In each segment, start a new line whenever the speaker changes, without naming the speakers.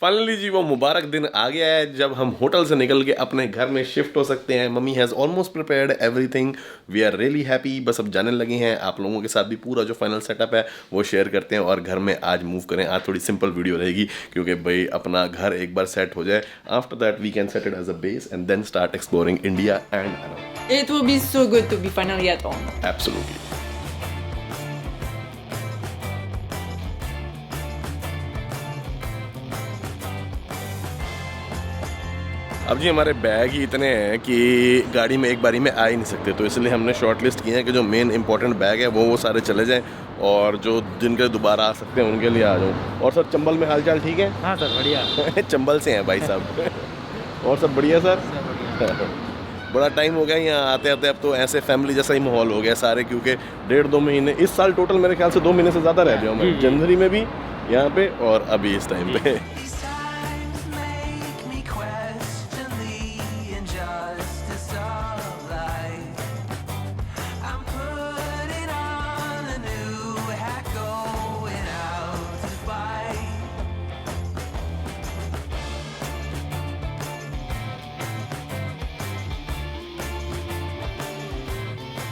Finally जी वो मुबारक दिन आ गया है जब हम होटल से निकल के अपने घर में शिफ्ट हो सकते हैं। Mummy has almost prepared everything, we are really happy. बस अब जाने लगे हैं, आप लोगों के साथ भी पूरा जो फाइनल सेटअप है वो शेयर करते हैं और घर में आज मूव करें। आज थोड़ी सिंपल वीडियो रहेगी क्योंकि भाई अपना घर एक बार सेट हो जाए, after that we can set it as a base and then start exploring India and around.
It will be so good to be finally at home.
Absolutely. अब जी हमारे बैग ही इतने हैं कि गाड़ी में एक बारी में आ ही नहीं सकते, तो इसलिए हमने शॉर्ट लिस्ट किया है कि जो मेन इंपॉर्टेंट बैग है वो सारे चले जाएं और जो जिनके दोबारा आ सकते हैं उनके लिए आ जाऊँ। और सर चंबल में हालचाल ठीक है?
हाँ सर बढ़िया।
चंबल से हैं भाई साहब। और सब बढ़िया सर? बड़ा टाइम हो गया यहाँ आते आते, अब तो ऐसे फैमिली जैसा ही माहौल हो गया सारे, क्योंकि 1.5-2 महीने इस साल टोटल मेरे ख्याल से 2 महीने से ज़्यादा रह गया हूँ मैं, जनवरी में भी यहाँ पे और अभी इस टाइम पे।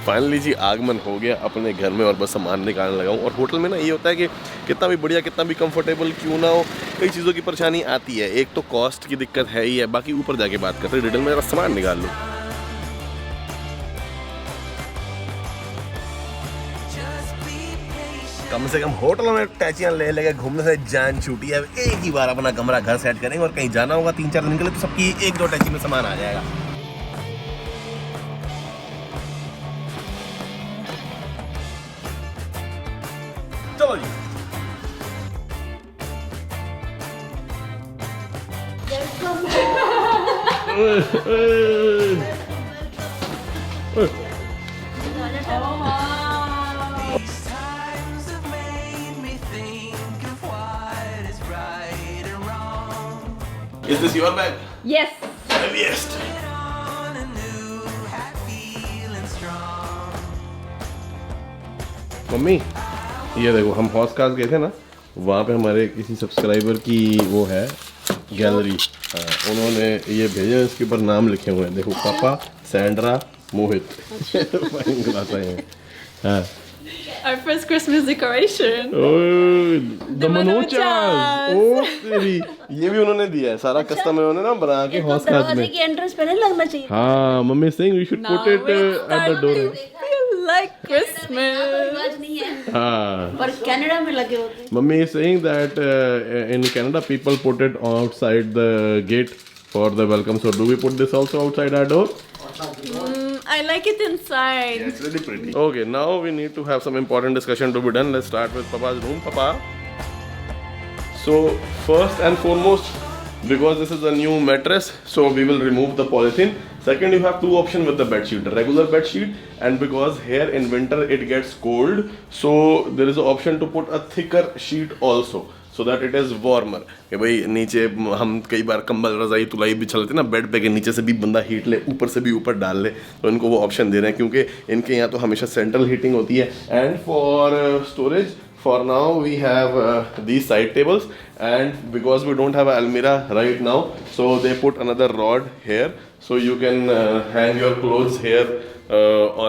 फाइनली जी आगमन हो गया अपने घर में और बस सामान निकालने लगा हूँ। और होटल में ना ये होता है कि कितना भी बढ़िया कितना भी कंफर्टेबल क्यों ना हो, कई चीज़ों की परेशानी आती है। एक तो कॉस्ट की दिक्कत है ही है, बाकी ऊपर जाके बात करते हैं डिटेल में, जरा सामान निकाल लो। कम से कम होटलों में टैचियाँ ले लेके घूमने से जान छूटी है। एक ही बार अपना कमरा घर सेट करेंगे और कहीं जाना होगा 3-4 दिन के लिए तो सबकी 1-2 टैची में सामान आ जाएगा। चलो जी। Is this your bag?
Yes.
Heaviest. Mummy ये देखो, हम हॉस कास्ट गए थे ना, वहाँ पे हमारे किसी सब्सक्राइबर की वो है गैलरी, उन्होंने ये भेजा, इसके ऊपर नाम लिखे हुए हैं, देखो पापा, सैंड्रा, मोहित। हाँ।
Our first Christmas decoration.
The मनोचास। ओ तेरी, ये भी उन्होंने दिया है, सारा कस्टम है उन्होंने ना बना के हॉस कास्ट में।
एंट्रेंस पे नहीं लगना चाहिए।
हाँ mummy saying we should put it at the door.
Feel like Christmas.
रिवाज नहीं है,
हाँ।
पर कनाडा में लगे होते हैं।
Mummy is saying that in Canada people put it outside the gate for the welcome. So do we put this also outside our door?
I like it inside.
Yeah, it's really pretty. Okay, now we need to have some important discussion to be done. Let's start with Papa's room. Papa. So first and foremost, because this is a new mattress, so we will remove the polythene. Second, you have two options with the bed sheet: the regular bed sheet, and because here in winter it gets cold, so there is an option to put a thicker sheet also, so that it is warmer. कि भाई नीचे हम कई बार कंबल रजाई तुलाई बिछा लेते ना बेड पे, के नीचे से भी बंदा हीट ले, ऊपर से भी ऊपर डाल ले, तो इनको वो ऑप्शन दे रहे हैं क्योंकि इनके यहाँ तो हमेशा सेंट्रल हीटिंग होती है। And for storage, for now we have these side tables, and because we don't have an almirah right now, so they put another rod here, so you can hang your clothes here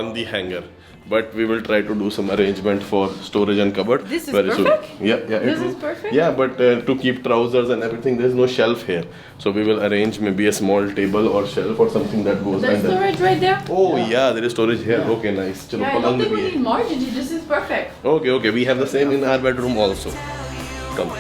on the hanger. But we will try to do some arrangement for storage and cupboard.
This is
very
perfect?
soon. Yeah, yeah.
This is perfect?
Yeah, but to keep trousers and everything, there is no shelf here, so we will arrange maybe a small table or shelf or something that goes
There's
under.
storage right there.
Oh yeah, there is storage here. Okay, nice. Chalo,
Yeah, I don't
palang
think
bhi
we
hai.
need more, Gigi. This is perfect.
Okay, okay. We have the same in our bedroom also. Come.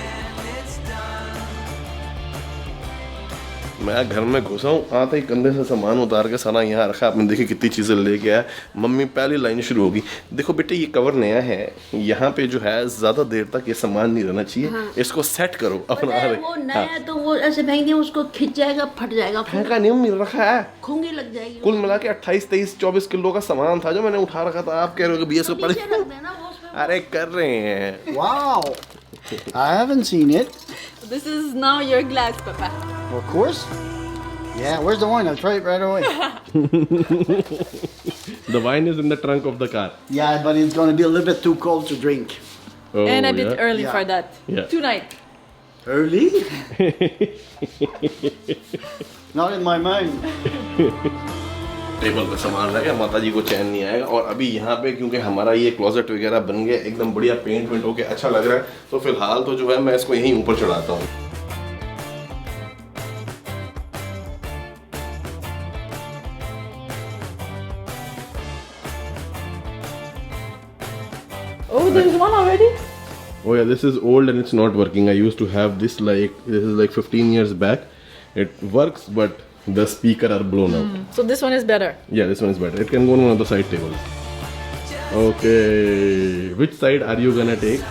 मैं घर में घुसा हूँ, आते ही कंधे से सामान उतार के सारा यहाँ रखा। आपने देखी कितनी चीज़ें लेके आया। मम्मी पहली लाइन शुरू होगी, देखो बेटे ये कवर नया है, यहाँ पे जो है ज़्यादा देर तक ये सामान नहीं रहना चाहिए, इसको सेट करो अपना।
पता है, वो नया है तो वो ऐसे फेंक दिया, उसको खिंच जाएगा, फट जाएगा,
फेंका नहीं मम्मी, रखा है,
खूंगी लग जाएगी।
कुल मिला के 28, 23, 24 किलो का सामान था जो मैंने उठा रखा था। आप कह रहे हो कि 20
तो
ऊपर
नीचे रख देना, वो उसमें
अरे कर रहे हैं।
Wow. I haven't seen it.
This is now your glass, Papa.
Of course. Yeah, where's the wine? I'll try it right away.
The wine is in the trunk of the car.
Yeah, but it's going to be a little bit too cold to drink.
Oh,
And a bit
yeah?
early
Yeah.
for that.
Yeah.
Tonight.
Early? Not in my mind.
Table पे सामान रह गया, माता जी को चैन नहीं आएगा। और अभी यहाँ पे क्योंकि हमारा ये क्लोजेट वगैरह बन गया एकदम बढ़िया, पेंट वेंट होके अच्छा लग रहा है, तो फिलहाल तो जो है मैं इसको यहीं ऊपर चढ़ाता हूँ।
Oh, there's one already?
Oh yeah, this is old and it's not working. I used to have this this is like 15 years back. It works, but the speaker are blown out.
So this one is better.
Yeah, this one is better. It can go on one of the side tables. Okay, which side are you gonna take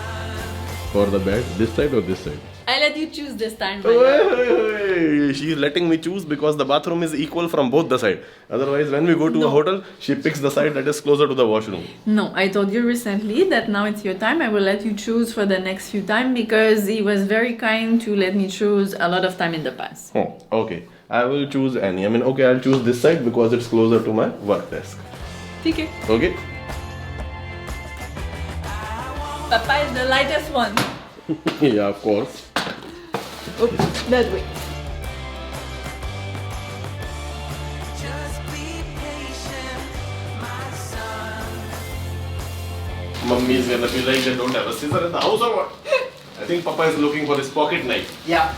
for the bed? This side or this side?
I let you choose this time. my love.
She is letting me choose because the bathroom is equal from both the side. Otherwise, when we go to a hotel, she picks the side that is closer to the washroom.
No, I told you recently that now it's your time. I will let you choose for the next few time because he was very kind to let me choose a lot of time in the past.
Oh, okay. I will choose any. I mean, okay, I'll choose this side because it's closer to my work desk.
Okay.
Okay?
Papa is the lightest one.
Yeah, of course.
Oops, that way.
Mummy is gonna be like, they don't have a scissor in the house or what? I think Papa is looking for his pocket knife.
Yeah.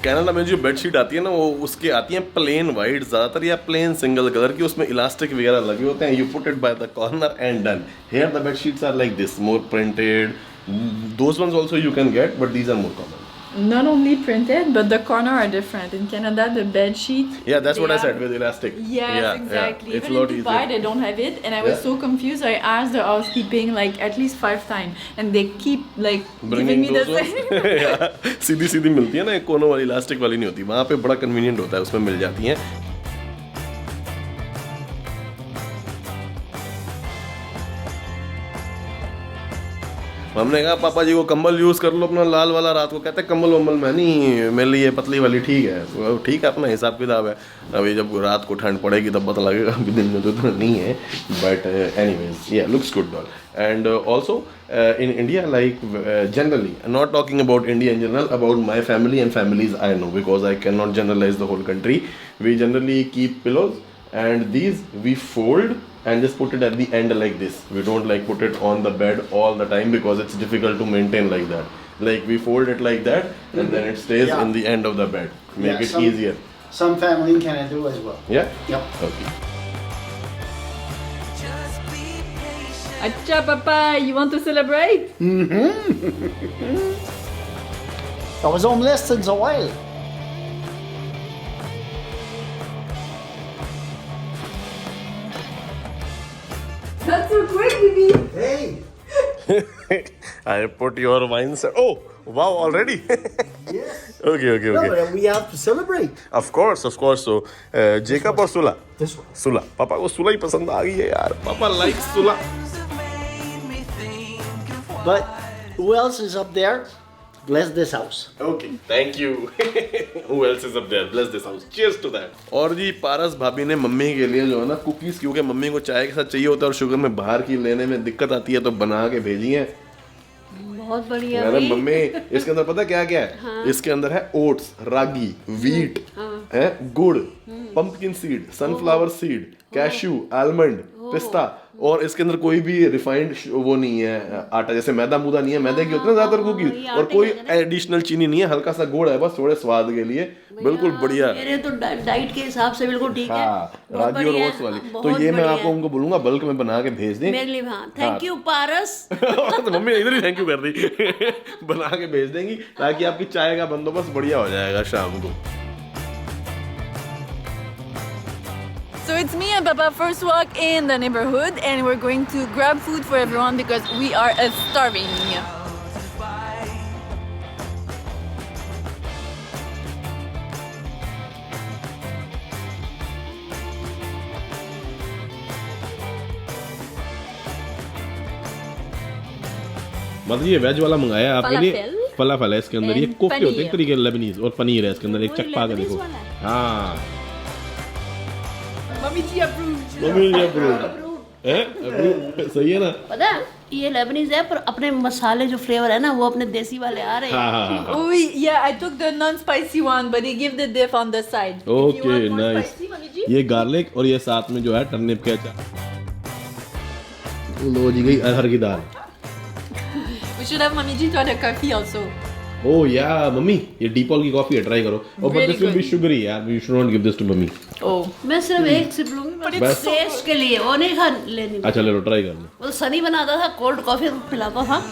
Canada में जो bedsheet आती है ना, वो उसके आती है plain white ज्यादातर या प्लेन सिंगल कलर की, उसमें इलास्टिक वगैरह लगे होते हैं। You put it by the corner and done. Here the bedsheets are like this, more printed. Those ones also you can get, but these are more common.
Not only printed, but the corner are different. In Canada, the bed sheet.
Yeah, that's what I
they
said
are-
with elastic.
Yes,
Yeah,
exactly.
yeah. It's
Even
a lot
in Dubai,
easier.
they don't have it, and I was
Yeah.
so confused. I asked the housekeeping like at least 5 times, and they keep like
Bringing
giving me the
those
same.
ones. Yeah, सीधी सीधी मिलती है ना, एक कोनों वाली elastic वाली नहीं होती। वहाँ पे बड़ा कन्वीनियंट होता है, उसमें मिल जाती हैं। हमने कहा पापा जी को कंबल यूज कर लो अपना लाल वाला, रात को कहते कंबल वम्बल में नहीं, मेरे लिए पतली वाली ठीक है। तो ठीक है, अपना हिसाब किताब है। अभी जब रात को ठंड पड़ेगी तब पता लगेगा, अभी दिन में तो इतना नहीं है। बट एनीवेज, या looks good doll. And also in India, like generally, not talking about India in general, about my family and families I know, because I cannot generalize the whole country. We generally keep pillows, and these we fold and just put it at the end like this. We don't like put it on the bed all the time because it's difficult to maintain like that. Like we fold it like that, and then it stays
Yeah.
in the end of the bed. Make
Yeah,
it easier.
Some family in Canada do as well.
Yeah?
Yep.
Okay.
Acha, Papa, you want to celebrate?
I was homeless since a while.
That's so quick, baby.
Hey.
I put your wine set. Oh, wow, already?
Yes.
Okay.
No, but we have to celebrate.
Of course. So, Jacob or Sula?
This one.
Sula. पापा को सुला ही पसंद आ गई है यार। पापा likes Sula.
But who else is up there? Bless this house.
Okay, thank you. Who else is up there? Bless this house. Cheers to that. और जी पारस भाभी ने मम्मी के लिए जो है ना कुकीज, क्योंकि मम्मी को चाय के साथ चाहिए होता है और शुगर में बाहर की लेने में दिक्कत आती है, तो बना के भेजी हैं।
बहुत बढ़िया
मैंने
भाई।
मम्मी, इसके अंदर पता क्या क्या है?
हाँ।
इसके अंदर है ओट्स, रागी, वीट, है गुड़, pumpkin seed, sunflower seed, cashew, almond, पिस्ता, और इसके अंदर कोई भी रिफाइंड वो नहीं है, आटा जैसे मैदा मुदा नहीं है। मैदे की होती है ना ज्यादातर
ये
कुकीज,
आटे
और कोई
के अंदर।
एडिशनल चीनी नहीं है, हल्का सा गुड़ है बस थोड़े स्वाद के लिए। बिल्कुल बढ़िया।
मेरे तो डाइट के हिसाब से बिल्कुल ठीक है।
हाँ,
बहुत
रागी और
बढ़िया,
ओट्स वाली। तो
बहुत
ये मैं
बढ़िया।
आपको उनको बोलूंगा बल्क में बना के भेज दें।
मेरे लिए हाँ, थैंक यू पारस।
तो मम्मी इधर ही थैंक यू कर दी। बना के भेज देंगी ताकि आपकी चाय का बंदोबस्त बढ़िया हो जाएगा शाम को।
So it's me and Papa first walk in the neighborhood, and we're going to grab food for everyone because we are starving.
मतलब ये वेज वाला मंगाया आपके लिए।
Falafel
फलाफल है इसके अंदर, ये
and
कोफ्ते होते हैं एक
paneer.
तरीके लेबनीज, और पनीर है इसके अंदर। एक
वही
चक पा के
Lebanese
देखो।
वाला है।
हाँ,
Mommy ji approved.
मम्मी ने अप्रूव है, अप्रूव सही है ना?
पता है ये लेबनीज है पर अपने मसाले जो फ्लेवर है ना वो अपने देसी वाले आ रहे हैं।
हाँ।
Oh yeah, I took the non-spicy one, but they give the diff on the side. If you
Okay,
want more
nice.
spicy, Mami ji?
ये गार्लिक और ये साथ में जो है टर्निप के अचार। लो जी गई अरहर की दाल।
We should have Mami ji try the coffee also.
ओह या मम्मी ये डीपॉल की कॉफी है, ट्राई करो। और but
Really
this will be
good.
Sugary यार, we should not give this to मम्मी।
Oh.
मैं सिर्फ एक सिप लूंगी
बस।
टेस्ट के लिए, वो नहीं खा लेनी।
अच्छा ले लो, ट्राई कर लो।
वो सनी बनाता था कोल्ड कॉफी पिलाता था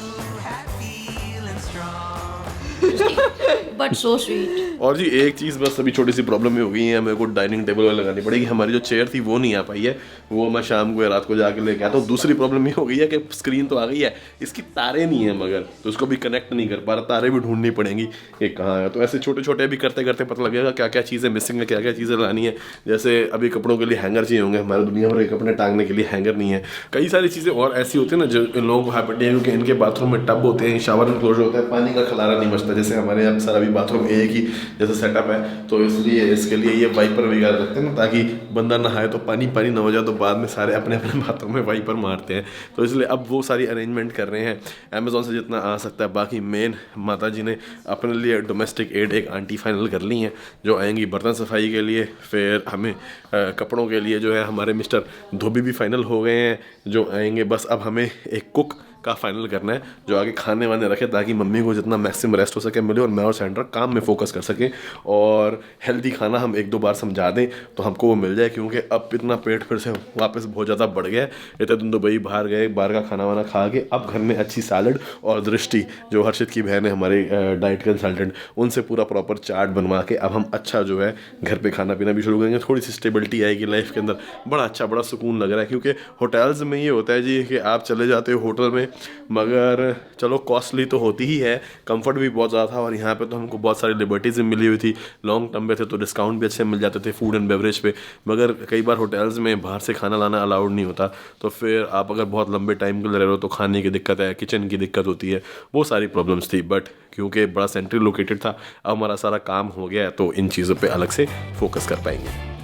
बट सो स्वीट।
और जी एक चीज़ बस अभी छोटी सी प्रॉब्लम ही हो गई है, मेरे को डाइनिंग टेबल वाली लगानी पड़ेगी। हमारी जो चेयर थी वो नहीं आ पाई है, वो मैं शाम को या रात को जाके लेके आता हूँ। दूसरी प्रॉब्लम ये हो गई है कि स्क्रीन तो आ गई है, इसकी तारें नहीं है मगर, तो उसको भी कनेक्ट नहीं कर पा रहा, तारें भी ढूंढनी पड़ेंगी ये कहाँ है। तो ऐसे छोटे छोटे भी करते करते पता लगेगा क्या क्या चीज़ें मिसिंग है, क्या क्या चीज़ें लानी है। जैसे अभी कपड़ों के लिए हैंगर चाहिए होंगे, हमारे दुनिया भर के कपड़े टांगने के लिए हैंगर नहीं है। कई सारी चीज़ें और ऐसी होती है ना जो इन लोगों को हैबिट है, क्योंकि इनके बाथरूम में टब होते हैं, शावर इनक्लोजर होता है, पानी का खलारा नहीं बचता। जैसे हमारे यहाँ सारा भी बाथरूम एक ही जैसा सेटअप है, तो इसलिए इसके लिए ये वाइपर वगैरह रखते हैं ना, ताकि बंदा नहाए तो पानी पानी ना हो जाए, तो बाद में सारे अपने अपने बाथरूम में वाइपर मारते हैं। तो इसलिए अब वो सारी अरेंजमेंट कर रहे हैं अमेज़ॉन से जितना आ सकता है। बाकी मेन माता जी ने अपने लिए डोमेस्टिक एड एक आंटी फाइनल कर ली हैं, जो आएंगी बर्तन सफाई के लिए। फिर हमें कपड़ों के लिए जो है हमारे मिस्टर धोबी भी फाइनल हो गए हैं, जो आएंगे। बस अब हमें एक कुक का फाइनल करना है जो आगे खाने वाने रखे, ताकि मम्मी को जितना मैक्सिमम रेस्ट हो सके मिले और मैं और सैंड्रा काम में फोकस कर सकें। और हेल्दी खाना हम एक दो बार समझा दें तो हमको वो मिल जाए, क्योंकि अब इतना पेट फिर से वापस बहुत ज़्यादा बढ़ गया है। इतने दिन दुबई बाहर गए, बाहर का खाना वाना खा के, अब घर में अच्छी सैलड और दृष्टि जो हर्षित की बहन है हमारी डाइट कंसल्टेंट, उनसे पूरा प्रॉपर चार्ट बनवा के अब हम अच्छा जो है घर पर खाना पीना भी शुरू करेंगे। थोड़ी सी स्टेबिलिटी आएगी लाइफ के अंदर, बड़ा अच्छा बड़ा सुकून लग रहा है। क्योंकि होटल्स में ये होता है जी कि आप चले जाते हो होटल में, मगर चलो कॉस्टली तो होती ही है, कंफर्ट भी बहुत ज़्यादा था। और यहाँ पे तो हमको बहुत सारी लिबर्टीज़ मिली हुई थी, लॉन्ग टर्म पे थे तो डिस्काउंट भी अच्छे मिल जाते थे फूड एंड बेवरेज पे। मगर कई बार होटल्स में बाहर से खाना लाना अलाउड नहीं होता, तो फिर आप अगर बहुत लंबे टाइम के लिए रह रहे हो तो खाने की दिक्कत है, किचन की दिक्कत होती है, वो सारी प्रॉब्लम्स थी। बट क्योंकि बड़ा सेंट्रल लोकेटेड था, अब हमारा सारा काम हो गया है, तो इन चीज़ों पर अलग से फोकस कर पाएंगे।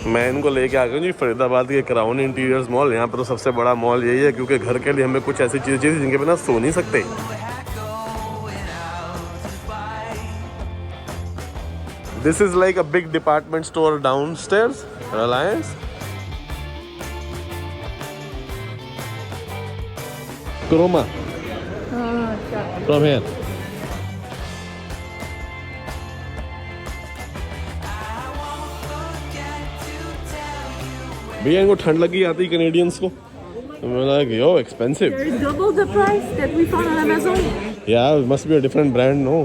मैं इनको लेके आ गया जी फरीदाबाद के क्राउन इंटीरियर्स मॉल। यहाँ पर तो सबसे बड़ा मॉल यही है, क्योंकि घर के लिए हमें कुछ ऐसी चीज़ें चाहिए जिनके बिना सो नहीं सकते। This is like a big department store downstairs, Reliance. Croma from here. भैया इनको ठंड लगी आती कैनेडियंस को, यो expensive.
Double the price that we found on Amazon.
यार must be a different brand no.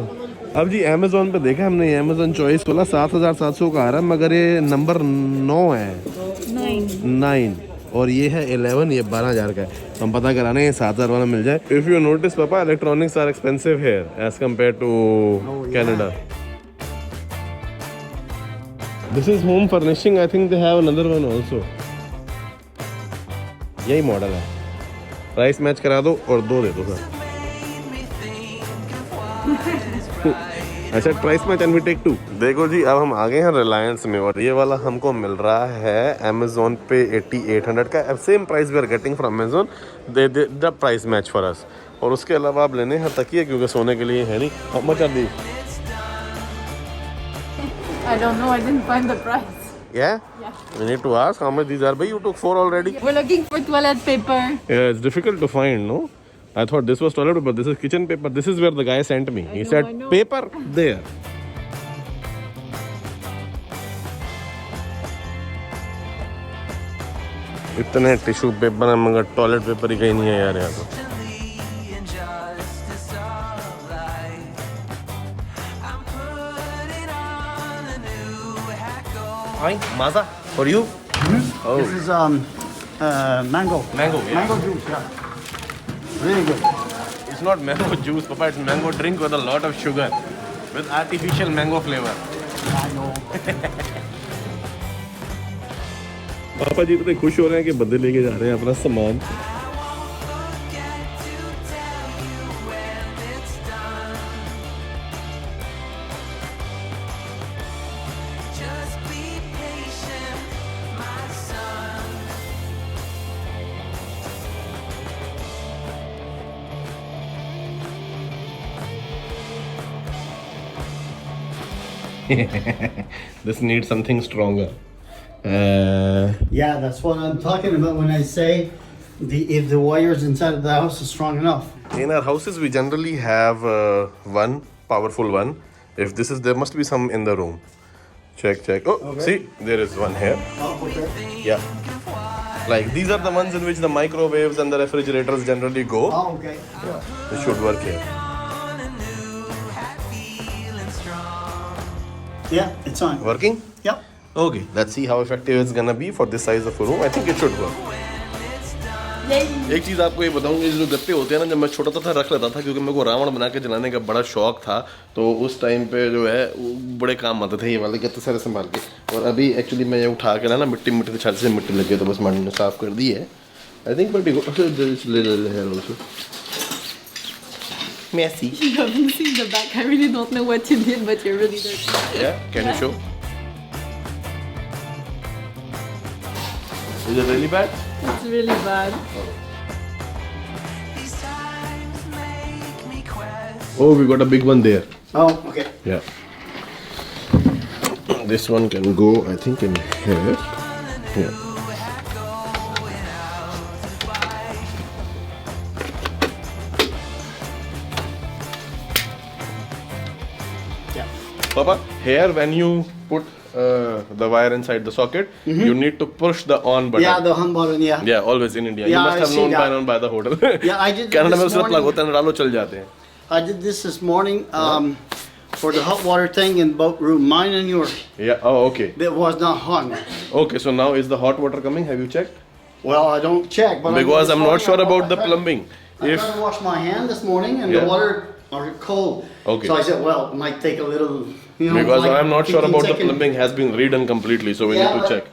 अब जी अमेजोन पे देखा हमने, अमेजोन चॉइस वाला 7,700 का आ रहा है, मगर ये नंबर 9 है, 9 और ये है 11, ये 12,000 का है। तो हम पता कराने 7,000 वाला मिल जाए। If you notice papa, electronics are expensive here as compared to Canada. This is home furnishing, I think they have another one also. यही मॉडल है, प्राइस मैच करा दो और 2 दे दो सर। अच्छा price match and we take 2। देखो जी अब हम आ गए हैं रिलायंस में, और ये वाला हमको मिल रहा है अमेजोन पे 8800 का। अब same price we are getting from Amazon, they the price match for us. और उसके अलावा आप लेने हैं तकिए, क्योंकि सोने के लिए है नहीं। How much are they?
I don't know, I didn't find the price.
Yeah? We need to ask how much these are. But you took 4 already.
We're looking for toilet paper.
Yeah, it's difficult to find, no? I thought this was toilet paper. This is kitchen paper. This is where the guy sent me. He said,
I know.
paper there. इतने tissue paper है, मगर toilet paper ही कहीं नहीं है यार यहाँ तो। Hi, Maza, for you? Oh.
This is mango.
Mango, yeah.
Mango juice, yeah. Really good.
It's not mango juice, Papa. It's mango drink with a lot of sugar, with artificial mango flavor.
I know.
पापा जी इतने खुश हो रहे हैं कि बंदे लेके जा रहे हैं अपना सामान। This needs something stronger.
Yeah, that's what I'm talking about when I say if the wires inside of the house is strong enough.
In our houses, we generally have one powerful one. If this is, there must be some in the room. Check. Oh,
Okay.
see, there is one here.
Oh, okay.
Yeah. Like these are the ones in which the microwaves and the refrigerators generally go.
Oh, okay.
This should work here.
Yeah, it's on.
Working?
Yep.
Okay. Let's see how effective it's gonna be for this size of a room. I think it should work. एक चीज़ आपको ये बताऊंगी, जो गत्ते होते हैं ना, जब मैं छोटा था रख लेता था क्योंकि मेरे को रावण बना के जलाने का बड़ा शौक था, तो उस टाइम पे जो है वो बड़े काम आते थे ये वाले गत्ते सारे संभाल के। और अभी एक्चुअली मैं ये उठा के ना मिट्टी छत से मिट्टी लगी तो बस मैंने साफ कर दी है। I think but also messy.
You haven't seen the back. I really don't know what you did, but you're really dirty.
Yeah, can you show? Is it really bad?
It's really bad.
Oh, we got a big one there.
Oh, okay.
Yeah. This one can go, I think, in here. Yeah.
Yeah.
Papa, here when you put the wire inside the socket, you need to push the on button.
Yeah, the hum button, yeah.
Yeah, always in India.
Yeah,
you must
I
have
see
known by
that.
now by the hotel.
Yeah, I did
Canada में
this
उसमें plug
morning.
होता है, डालो चल जाते हैं.
I did this morning for the hot water thing in both room, mine and yours.
Yeah. Oh, okay.
It was not hung.
Okay. So now is the hot water coming? Have you checked?
Well, I don't check, but
Because I'm not sure about the
I tried-
plumbing.
I
If
tried to wash my hand this morning and
Yeah.
the water are cold.
Okay.
So I said, well, it might take a little,
because
like
I'm not sure
15
about the
seconds.
plumbing has been redone completely, so we
Yeah,
need to
but
check.